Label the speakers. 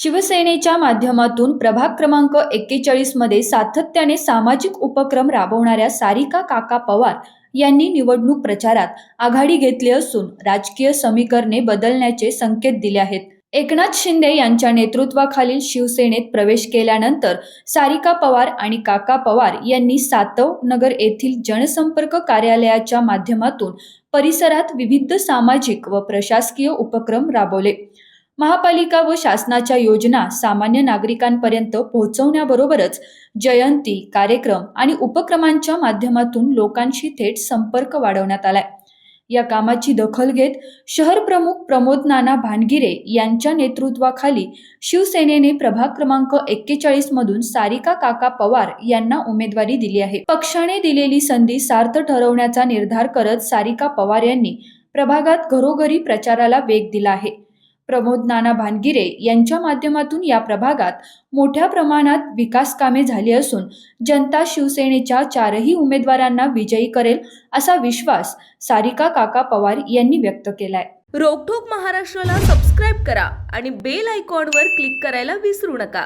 Speaker 1: शिवसेनेच्या माध्यमातून प्रभाग क्रमांक 41 मध्ये सातत्याने सामाजिक उपक्रम राबवणाऱ्या सारिका काका पवार यांनी निवडणूक प्रचारात आघाडी घेतली असून राजकीय समीकरणे बदलण्याचे संकेत दिले आहेत. एकनाथ शिंदे यांच्या नेतृत्वाखालील शिवसेनेत प्रवेश केल्यानंतर सारिका पवार आणि काका पवार यांनी सातव नगर येथील जनसंपर्क कार्यालयाच्या माध्यमातून परिसरात विविध सामाजिक व प्रशासकीय उपक्रम राबवले. महापालिका व शासनाच्या योजना सामान्य नागरिकांपर्यंत पोहोचवण्याबरोबरच जयंती, कार्यक्रम आणि उपक्रमांच्या माध्यमातून लोकांशी थेट संपर्क वाढवण्यात आलाय. या कामाची दखल घेत शहर प्रमुख प्रमोद नाना भानगिरे यांच्या नेतृत्वाखाली शिवसेनेने प्रभाग क्रमांक 41 मधून सारिका काका पवार यांना उमेदवारी दिली आहे. पक्षाने दिलेली संधी सार्थ ठरवण्याचा निर्धार करत सारिका पवार यांनी प्रभागात घरोघरी प्रचाराला वेग दिला आहे. प्रमोद नाना भानगिरे यांच्या माध्यमातून या प्रभागात मोठ्या प्रमाणात विकास कामे झाली असून जनता शिवसेनेच्या चारही उमेदवारांना विजयी करेल असा विश्वास सारिका काका पवार यांनी व्यक्त केलाय.
Speaker 2: रोकठोक महाराष्ट्राला सबस्क्राईब करा आणि बेल आयकॉनवर क्लिक करायला विसरू नका.